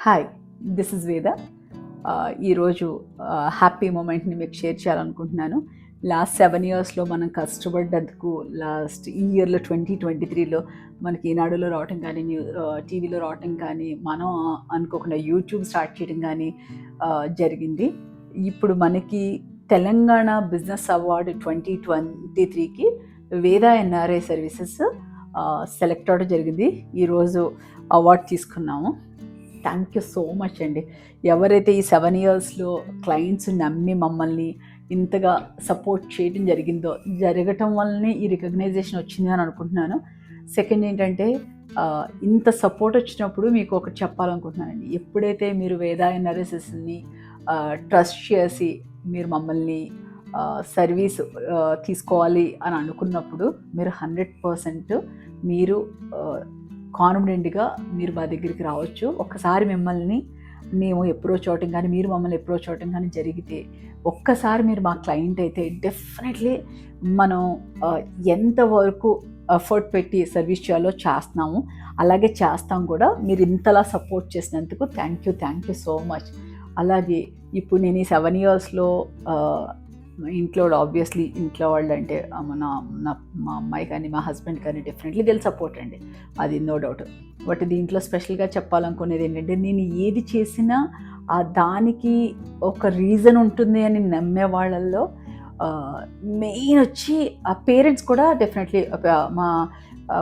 Hi, this is వేద. ఈరోజు happy మూమెంట్ని మీకు షేర్ చేయాలనుకుంటున్నాను. లాస్ట్ 7 ఇయర్స్లో మనం కష్టపడ్డందుకు లాస్ట్ ఈ ఇయర్లో 2023లో మనకి ఈనాడులో రావటం కానీ టీవీలో రావటం కానీ మనం అనుకోకుండా యూట్యూబ్ స్టార్ట్ చేయడం కానీ జరిగింది. ఇప్పుడు మనకి తెలంగాణ బిజినెస్ అవార్డు 2023కి వేద ఎన్ఆర్ఐ సర్వీసెస్ సెలెక్ట్ అవ్వడం జరిగింది. ఈరోజు అవార్డు తీసుకున్నాము. థ్యాంక్ యూ సో మచ్ అండి. ఎవరైతే ఈ 7 ఇయర్స్లో క్లయింట్స్ నమ్మి మమ్మల్ని ఇంతగా సపోర్ట్ చేయడం జరగటం వల్లనే ఈ రికగ్నైజేషన్ వచ్చింది అని అనుకుంటున్నాను. సెకండ్ ఏంటంటే, ఇంత సపోర్ట్ వచ్చినప్పుడు మీకు ఒకటి చెప్పాలనుకుంటున్నానండి. ఎప్పుడైతే మీరు వేద ఎన్ఆర్ఎస్ఎస్ని ట్రస్ట్ చేసి మీరు మమ్మల్ని సర్వీస్ తీసుకోవాలి అని అనుకున్నప్పుడు మీరు 100% మీరు కాన్ఫిడెంట్గా మీరు మా దగ్గరికి రావచ్చు. ఒక్కసారి మిమ్మల్ని మేము అప్రోచ్ అవటం కానీ మీరు మమ్మల్ని అప్రోచ్ అవటం కానీ జరిగితే, ఒక్కసారి మీరు మా క్లయింట్ అయితే డెఫినెట్లీ మనం ఎంతవరకు ఎఫర్ట్ పెట్టి సర్వీస్ చేయాలో చేస్తున్నాము, అలాగే చేస్తాం కూడా. మీరు ఇంతలా సపోర్ట్ చేసినందుకు థ్యాంక్ యూ సో మచ్. అలాగే ఇప్పుడు నేను ఈ 7 ఇయర్స్లో ఇంట్లో ఆబ్వియస్లీ ఇంట్లో వాళ్ళు అంటే మా అమ్మాయి కానీ మా హస్బెండ్ కానీ డెఫినెట్లీ దిల్ సపోర్ట్ అండి, అది నో డౌట్. బట్ దీంట్లో స్పెషల్గా చెప్పాలనుకునేది ఏంటంటే, నేను ఏది చేసినా దానికి ఒక రీజన్ ఉంటుంది అని నమ్మే వాళ్ళల్లో మెయిన్ వచ్చి ఆ పేరెంట్స్ కూడా డెఫినెట్లీ మా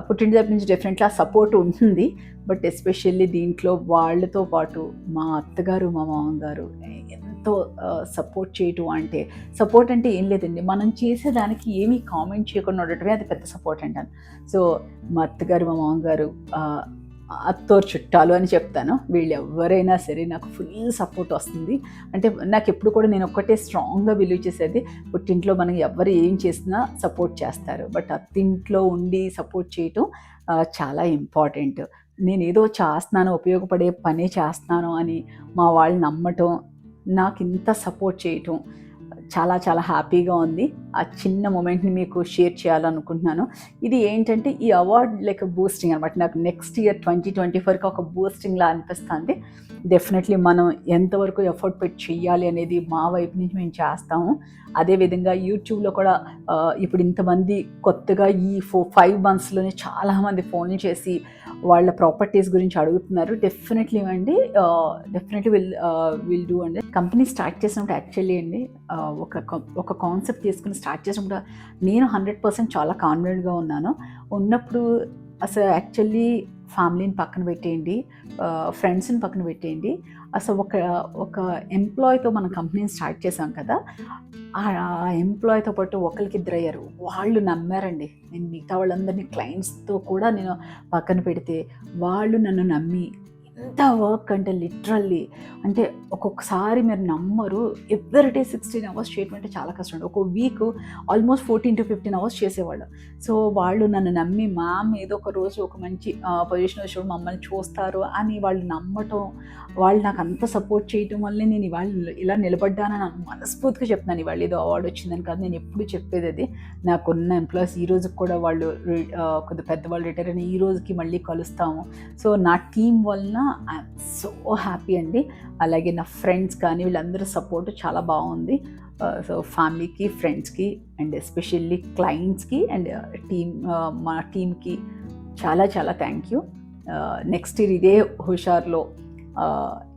పుట్టింటి దగ్గర నుంచి డెఫినెట్లీ ఆ సపోర్ట్ ఉంటుంది. బట్ ఎస్పెషల్లీ దీంట్లో వాళ్ళతో పాటు మా అత్తగారు మా మామగారు ఎంతో సపోర్ట్ చేయటం. సపోర్ట్ అంటే ఏం లేదండి, మనం చేసేదానికి ఏమీ కామెంట్ చేయకుండా ఉండటమే అది పెద్ద సపోర్ట్ అంటాను. సో మా అత్తగారు మా మామగారు అత్తోరు చుట్టాలు అని చెప్తాను. వీళ్ళు ఎవరైనా సరే నాకు ఫుల్ సపోర్ట్ వస్తుంది. అంటే నాకు ఎప్పుడు కూడా నేను ఒక్కటే స్ట్రాంగ్గా బిలీవ్ చేసేది, పుట్టింట్లో మనం ఎవరు ఏం చేసినా సపోర్ట్ చేస్తారు, బట్ అత్తింట్లో ఉండి సపోర్ట్ చేయటం చాలా ఇంపార్టెంట్. నేను ఏదో చేస్తున్నాను, ఉపయోగపడే పనే చేస్తున్నాను అని మా వాళ్ళు నమ్మటం, నాకు ఇంత సపోర్ట్ చేయటం చాలా చాలా హ్యాపీగా ఉంది. ఆ చిన్న మూమెంట్ని మీకు షేర్ చేయాలనుకుంటున్నాను. ఇది ఏంటంటే, ఈ అవార్డ్ లైక్ బూస్టింగ్ అనమాట. నాకు నెక్స్ట్ ఇయర్ 2024కి ఒక బూస్టింగ్లా అనిపిస్తుంది. డెఫినెట్లీ మనం ఎంతవరకు ఎఫర్ట్ పెట్టి చెయ్యాలి అనేది మా వైపు నుంచి మేము చేస్తాము. అదేవిధంగా యూట్యూబ్లో కూడా ఇప్పుడు ఇంతమంది కొత్తగా ఈ 5 monthsలోనే చాలామంది ఫోన్ చేసి వాళ్ళ ప్రాపర్టీస్ గురించి అడుగుతున్నారు. డెఫినెట్లీ విల్ డూ అండి. కంపెనీ స్టార్ట్ చేసినప్పుడు యాక్చువల్లీ అండి ఒక కాన్సెప్ట్ తీసుకుని స్టార్ట్ చేసినప్పుడు నేను 100% చాలా కాన్ఫిడెంట్గా ఉన్నప్పుడు అసలు యాక్చువల్లీ ఫ్యామిలీని పక్కన పెట్టేయండి, ఫ్రెండ్స్ని పక్కన పెట్టేయండి, అసలు ఒక ఎంప్లాయ్తో మన కంపెనీని స్టార్ట్ చేసాం కదా, ఆ ఎంప్లాయ్తో పాటు ఒకరికిద్దరు అయ్యారు. వాళ్ళు నమ్మారండి. నేను మిగతా వాళ్ళందరినీ క్లయింట్స్తో కూడా నేను పక్కన పెడితే వాళ్ళు నన్ను నమ్మి ఎంత వర్క్ అంటే లిటరల్లీ అంటే ఒక్కొక్కసారి మీరు నమ్మరు, ఎవ్రీడే 16 hours చేయటం అంటే చాలా కష్టం. ఒక వీక్ ఆల్మోస్ట్ 14 to 15 hours చేసేవాళ్ళు. సో వాళ్ళు నన్ను నమ్మి మ్యామ్ ఏదో ఒక రోజు ఒక మంచి పొజిషన్ వచ్చినప్పుడు మమ్మల్ని చూస్తారు అని వాళ్ళు నమ్మటం, వాళ్ళు నాకు అంత సపోర్ట్ చేయటం వల్లే నేను ఇవాళ ఇలా నిలబడ్డానని మనస్ఫూర్తిగా చెప్తున్నాను. ఇవాళ ఏదో అవార్డు వచ్చిందని కాదు, నేను ఎప్పుడు చెప్పేది అది. నాకున్న ఎంప్లాయీస్ ఈ రోజుకి కూడా వాళ్ళు కొద్దిగా పెద్దవాళ్ళు రిటైర్ అయిన ఈ రోజుకి మళ్ళీ కలుస్తాము. సో నా టీం వలన ఐఎమ్ సో హ్యాపీ అండి. అలాగే నా ఫ్రెండ్స్ కానీ వీళ్ళందరూ సపోర్ట్ చాలా బాగుంది. సో ఫ్యామిలీకి, ఫ్రెండ్స్కి అండ్ ఎస్పెషల్లీ క్లయింట్స్కి అండ్ మా టీమ్కి చాలా చాలా థ్యాంక్ యూ. నెక్స్ట్ ఇయర్ ఇదే హుషార్లో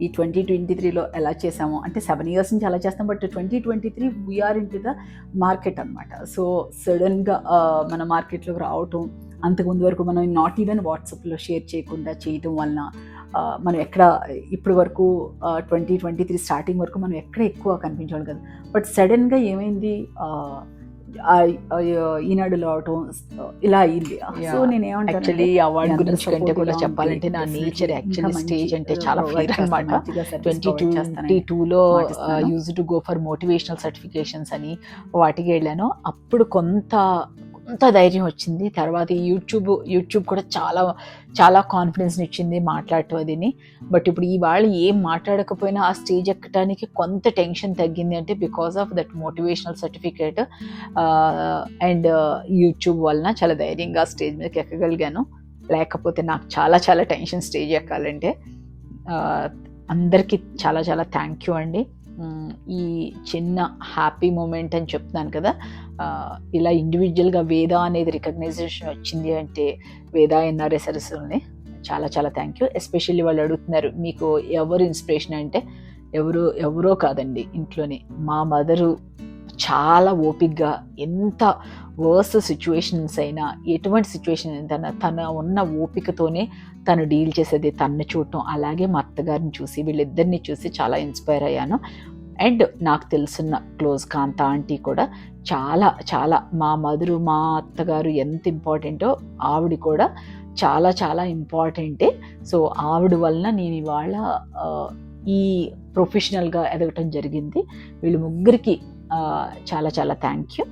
ఈ 2023లో ఎలా చేసామో, అంటే 7 years నుంచి అలా చేస్తాం, but 2023 we are in to the market అనమాట. సో సడన్గా మన మార్కెట్లోకి రావటం, అంతకుముందు వరకు మనం నాట్ ఈవెన్ వాట్సాప్లో షేర్ చేయకుండా చేయటం వలన మనం ఎక్కడ ఇప్పటి వరకు 2023 స్టార్టింగ్ వరకు మనం ఎక్కడ ఎక్కువ కనిపించాలి కదా, బట్ సడన్గా ఏమైంది, ఈనాడులో అవటం ఇలా అయింది. సో నేను యాక్చువల్లీ అవార్డు గురించి కంటే కూడా చెప్పాలంటే నా నేచర్ యాక్చువల్లీ స్టేజ్ అంటే చాలా ఫియర్ అనమాట. 2022లో use to go for motivational certifications అని వాటికి వెళ్ళాను. అప్పుడు కొంత ధైర్యం వచ్చింది. తర్వాత యూట్యూబ్ కూడా చాలా చాలా కాన్ఫిడెన్స్ని ఇచ్చింది మాట్లాడటం అదిని. బట్ ఇప్పుడు ఇవాళ ఏం మాట్లాడకపోయినా ఆ స్టేజ్ ఎక్కడానికి కొంత టెన్షన్ తగ్గింది. అంటే because of that motivational certificate and YouTube వలన చాలా ధైర్యంగా స్టేజ్ మీదకి ఎక్కగలిగాను. లేకపోతే నాకు చాలా చాలా టెన్షన్ స్టేజ్ ఎక్కాలంటే. అందరికీ చాలా చాలా థ్యాంక్ యూ అండి. ఈ చిన్న హ్యాపీ మూమెంట్ అని చెప్తున్నాను కదా, ఇలా ఇండివిజువల్గా వేద అనేది రికగ్నైజేషన్ వచ్చింది అంటే వేద ఎన్ఆర్ఎస్ఎస్ని చాలా చాలా థ్యాంక్ యూ. ఎస్పెషల్లీ వాళ్ళు అడుగుతున్నారు మీకు ఎవరు ఇన్స్పిరేషన్ అంటే ఎవరో కాదండి, ఇంట్లోనే మా మదరు చాలా ఓపిక్గా ఎంత వర్స్ట్ సిచ్యువేషన్స్ అయినా, ఎటువంటి సిచ్యువేషన్ అయినా తన ఉన్న ఓపికతోనే తను డీల్ చేసేది, తను చూడటం. అలాగే మా అత్తగారిని చూసి వీళ్ళిద్దరిని చూసి చాలా ఇన్స్పైర్ అయ్యాను. అండ్ నాకు తెలుసున్న క్లోజ్ కాంత ఆంటీ కూడా చాలా చాలా, మా మదరు మా అత్తగారు ఎంత ఇంపార్టెంటో ఆవిడ కూడా చాలా చాలా ఇంపార్టెంటే. సో ఆవిడ వలన నేను ఇవాళ ఈ ప్రొఫెషనల్గా ఎదగటం జరిగింది. వీళ్ళు ముగ్గురికి చాలా చాలా థ్యాంక్ యూ.